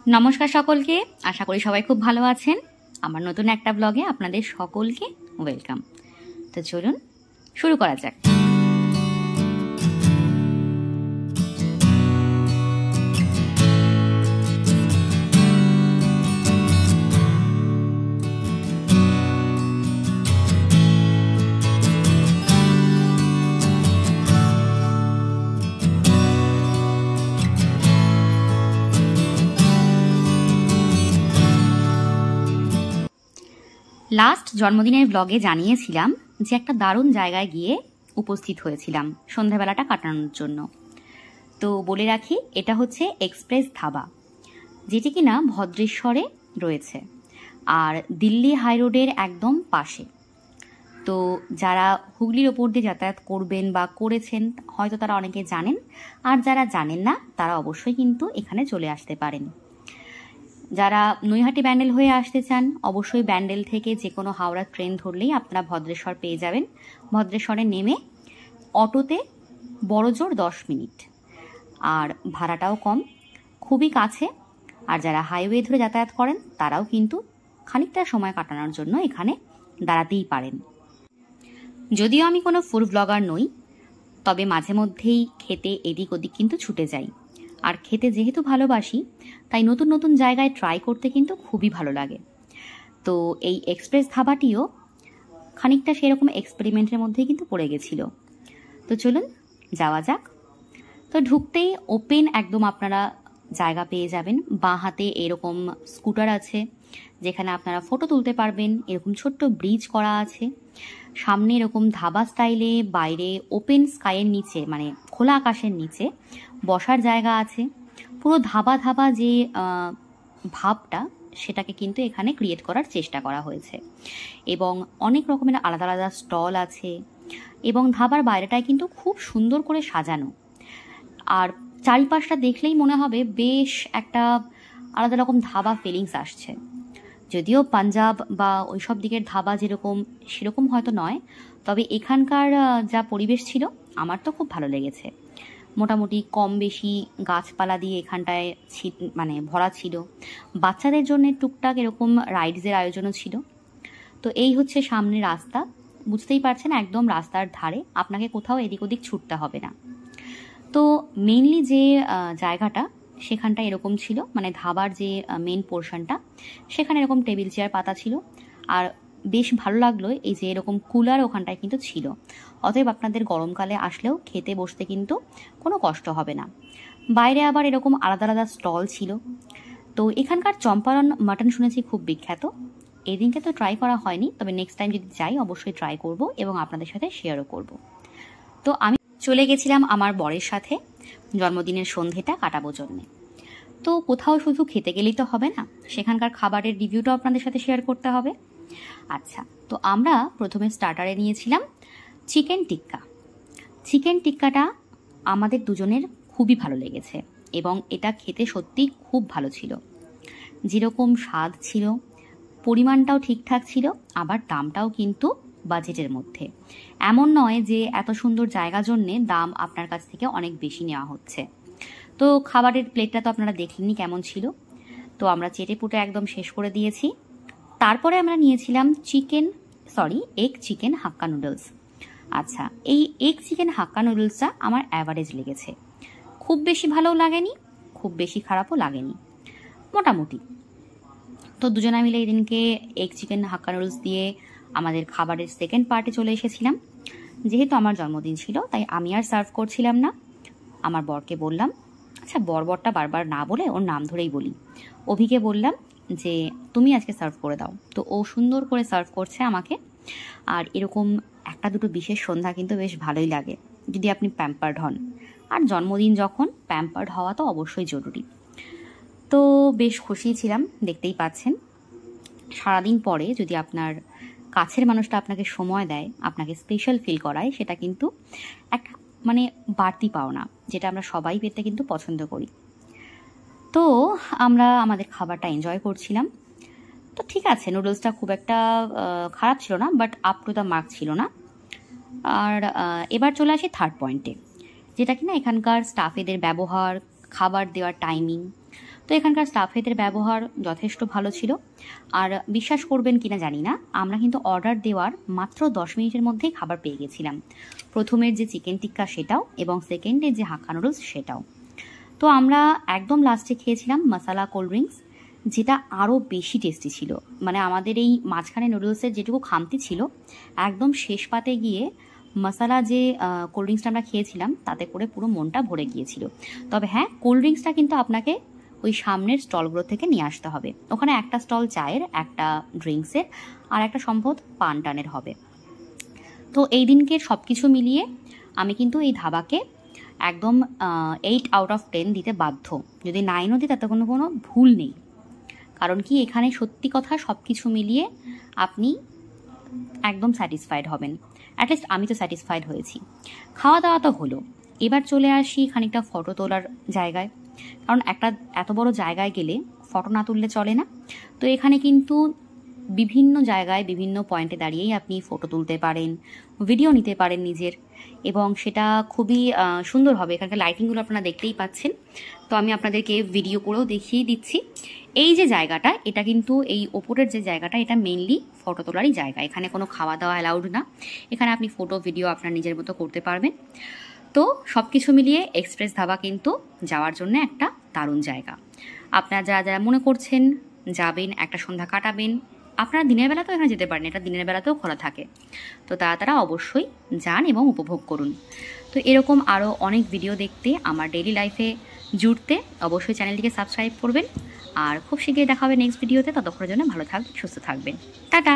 नमस्कार सकलके आशा करी सबाई खूब भालो आछेन। आमार नतून एकटा ब्लगे आपनादेर सकलके वेलकाम। तो चलुन शुरू करा जाक। लास्ट जन्मदिनेर ब्लगे जानिয়েছিলাম যে একটা দারুণ জায়গায় গিয়ে উপস্থিত হয়েছিলাম সন্ধ্যাবেলাটা কাটানোর জন্য। তো বলে রাখি এটা হচ্ছে এক্সপ্রেস ধাবা, যেটি কিনা ভদ্রেশ্বরে রয়েছে আর দিল্লি হাই রোডের একদম পাশে। তো যারা হুগলির ওপর দিয়ে যাতায়াত করবেন বা করেছেন হয়তো তারা অনেকে জানেন, আর যারা জানেন না তারা অবশ্যই কিন্তু এখানে চলে আসতে পারেন। যারা নৈহাটি ব্যান্ডেল হয়ে আসতে চান অবশ্যই ব্যান্ডেল থেকে যে কোনো হাওড়া ট্রেন ধরলেই আপনারা ভদ্রেশ্বর পেয়ে যাবেন। ভদ্রেশ্বরে নেমে অটোতে বড়জোর 10 মিনিট, আর ভাড়াটাও কম, খুবই কাছে। আর যারা হাইওয়ে ধরে যাতায়াত করেন তারাও কিন্তু খানিকটা সময় কাটানোর জন্য এখানে দাঁড়াতেই পারেন। যদিও আমি কোনো ফুড ব্লগার নই, তবে মাঝে মধ্যেই খেতে এদিক ওদিক কিন্তু ছুটে যাই। আর খেতে যেহেতু ভালোবাসি তাই নতুন নতুন জায়গায় ট্রাই করতে কিন্তু খুবই ভালো লাগে। তো এই এক্সপ্রেস ধাবাটিও খানিকটা সেরকম এক্সপেরিমেন্টের মধ্যেই কিন্তু পড়ে গেছিল। তো চলুন যাওয়া যাক। তো ঢুকতেই ওপেন একদম আপনারা জায়গা পেয়ে যাবেন। বাঁ হাতে এরকম স্কুটার আছে যেখানে আপনারা ফটো তুলতে পারবেন, এরকম ছোট্ট ব্রিজ করা আছে। সামনে এরকম ধাবা স্টাইলে, বাইরে ওপেন স্কাইয়ের নিচে মানে খোলা আকাশের নিচে বসার জায়গা আছে। পুরো ধাবা ধাবা যে ভাবটা সেটাকে কিন্তু এখানে ক্রিয়েট করার চেষ্টা করা হয়েছে, এবং অনেক রকমের আলাদা আলাদা স্টল আছে, এবং ধাবার বাইরেটায় কিন্তু খুব সুন্দর করে সাজানো। আর চারিপাশটা দেখলেই মনে হবে বেশ একটা আলাদা রকম ধাবা ফিলিংস আসছে। যদিও পাঞ্জাব বা ওইসব দিকের ধাবা যেরকম সেরকম হয়তো নয়, তবে এখানকার যা পরিবেশ ছিল আমার তো খুব ভালো লেগেছে। মোটামুটি কম বেশি গাছপালা দিয়ে এখানটায় মানে ভরা ছিল। বাচ্চাদের জন্য টুকটাক এরকম রাইডসের আয়োজনও ছিল। তো এই হচ্ছে সামনে রাস্তা, বুঝতেই পারছেন একদম রাস্তার ধারে, আপনাকে কোথাও এদিক ওদিক ছুটতে হবে না। তো মেইনলি যে জায়গাটা সেখানটা এরকম ছিল, মানে ধাবার যে মেন পোর্শনটা সেখানে এরকম টেবিল চেয়ার পাতা ছিল। আর বেশ ভালো লাগলো এই যে এরকম কুলার ওখানটায় কিন্তু ছিল, অতএব আপনাদের গরমকালে আসলেও খেতে বসতে কিন্তু কোনো কষ্ট হবে না। বাইরে আবার এরকম আলাদা আলাদা স্টল ছিল। তো এখানকার চম্পারন মাটন শুনেছি খুব বিখ্যাত। এদিনকে তো ট্রাই করা হয়নি, তবে নেক্সট টাইম যদি যাই অবশ্যই ট্রাই করব এবং আপনাদের সাথে শেয়ারও করব। তো আমি চলে গেছিলাম আমার বরের সাথে জন্মদিনের সন্ধেটা কাটাবো জন্যে। তো কোথাও শুধু খেতে গেলেই তো হবে না, সেখানকার খাবারের রিভিউটাও আপনাদের সাথে শেয়ার করতে হবে। আচ্ছা, তো আমরা প্রথমে স্টার্টারে নিয়েছিলাম চিকেন টিক্কা। চিকেন টিক্কাটা আমাদের দুজনের খুবই ভালো লেগেছে, এবং এটা খেতে সত্যি খুব ভালো ছিল। যেরকম স্বাদ ছিল, পরিমাণটাও ঠিকঠাক ছিল, আবার দামটাও কিন্তু বাজেটের মধ্যে। এমন নয় যে এত সুন্দর জায়গা জন্যে দাম আপনার কাছ থেকে অনেক বেশি নেওয়া হচ্ছে। তো খাবারের প্লেটটা তো আপনারা দেখলেনই কেমন ছিল। তো আমরা চেটে পুটে একদম শেষ করে দিয়েছি। তারপরে আমরা নিয়েছিলাম এগ চিকেন হাক্কা নুডলস। আচ্ছা, এই এগ চিকেন হাক্কা নুডলসটা আমার অ্যাভারেজ লেগেছে, খুব বেশি ভালোও লাগেনি, খুব বেশি খারাপও লাগেনি, মোটামুটি। তো দুজনা মিলে এদিনকে এগ চিকেন হাক্কা নুডলস দিয়ে আমাদের খাবারের সেকেন্ড পার্টে চলে এসেছিলাম। যেহেতু আমার জন্মদিন ছিল তাই আমি আর সার্ভ করছিলাম না, আমার বরকে বললাম, আচ্ছা বরটা বারবার না বলে ওর নাম ধরেই বলি, অভিকে বললাম যে তুমি আজকে সার্ভ করে দাও। তো ও সুন্দর করে সার্ভ করছে আমাকে। আর এরকম একটা দুটো বিশেষ সন্ধ্যা কিন্তু বেশ ভালোই লাগে যদি আপনি প্যাম্পার্ড হন, আর জন্মদিন যখন প্যাম্পার্ড হওয়া তো অবশ্যই জরুরি। তো বেশ খুশি ছিলাম, দেখতেই পাচ্ছেন। সারাদিন পরে যদি আপনার কাছের মানুষটা আপনাকে সময় দেয়, আপনাকে স্পেশাল ফিল করায়, সেটা কিন্তু একটা মানে বাড়তি পাওনা, যেটা আমরা সবাই পেতে কিন্তু পছন্দ করি। তো আমরা আমাদের খাবারটা এনজয় করছিলাম। তো ঠিক আছে, নুডলসটা খুব একটা খারাপ ছিল না, but up to the mark ছিল না। আর এবার চলে আসি থার্ড পয়েন্টে, যেটা কিনা এখানকার স্টাফেদের ব্যবহার, খাবার দেওয়ার টাইমিং। তো এখানকার স্টাফেদের ব্যবহার যথেষ্ট ভালো ছিল। আর বিশ্বাস করবেন কিনা জানি না, আমরা কিন্তু অর্ডার দেওয়ার মাত্র 10 মিনিটের মধ্যেই খাবার পেয়ে গেছিলাম। প্রথমের যে চিকেন টিক্কা সেটাও, এবং সেকেন্ডের যে হাক্কা নুডলস সেটাও। তো আমরা একদম লাস্টে খেয়েছিলাম মশালা কোল্ড ড্রিঙ্কস, যেটা আরও বেশি টেস্টি ছিল। মানে আমাদের এই মাঝখানে নুডলসের যেটুকু খামতি ছিল, একদম শেষ পাতে গিয়ে মশালা যে কোল্ড ড্রিঙ্কসটা আমরা খেয়েছিলাম তাতে করে পুরো মনটা ভরে গিয়েছিল। তবে হ্যাঁ, কোল্ড ড্রিঙ্কসটা কিন্তু আপনাকে ওই সামনের স্টলগুলো থেকে নিয়ে আসতে হবে। ওখানে একটা স্টল চায়ের, একটা ড্রিঙ্কসের, আর একটা সম্ভবত পান টানের হবে। তো এই দিনকে সব কিছু মিলিয়ে আমি কিন্তু এই ধাবাকে একদম 8 আউট অফ 10 দিতে বাধ্য। যদি 9ও দিই তাতে কোনো ভুল নেই। কারণ কি, এখানে সত্যি কথা সব কিছু মিলিয়ে আপনি একদম স্যাটিসফাইড হবেন। অ্যাটলিস্ট আমি তো স্যাটিসফাইড হয়েছি। খাওয়া দাওয়া তো হলো, এবার চলে আসি খানিকটা ফটো তোলার জায়গায়। কারণ একটা এত বড় জায়গায় গেলে ফটো না তুললে চলে না। তো এখানে কিন্তু বিভিন্ন জায়গায় বিভিন্ন পয়েন্টে দাঁড়িয়েই আপনি ফটো তুলতে পারেন, ভিডিও নিতে পারেন নিজের, এবং সেটা খুবই সুন্দর হবে। এখানকার লাইটিংগুলো আপনারা দেখতেই পাচ্ছেন। তো আমি আপনাদেরকে ভিডিও করেও দেখিয়ে দিচ্ছি। এই যে জায়গাটা, এটা কিন্তু এই ওপরের যে জায়গাটা, এটা মেইনলি ফটো তোলারই জায়গা। এখানে কোনো খাওয়া দাওয়া অ্যালাউড না। এখানে আপনি ফটো ভিডিও আপনার নিজের মতো করতে পারবেন। তো সব কিছু মিলিয়ে এক্সপ্রেস ধাবা কিন্তু যাওয়ার জন্য একটা দারুণ জায়গা। আপনারা যারা যারা মনে করছেন যাবেন, একটা সন্ধ্যা কাটাবেন, আপনারা দিনের বেলাতেও এখানে যেতে পারেন, এটা দিনের বেলাতেও খোলা থাকে। তো তারা অবশ্যই যান এবং উপভোগ করুন। তো এরকম আরও অনেক ভিডিও দেখতে, আমার ডেইলি লাইফে জুড়তে অবশ্যই চ্যানেলটিকে সাবস্ক্রাইব করবেন। আর খুব শীঘ্রই দেখা হবে নেক্সট ভিডিওতে। ততক্ষণের জন্য ভালো থাকবেন, সুস্থ থাকবেন। টাটা।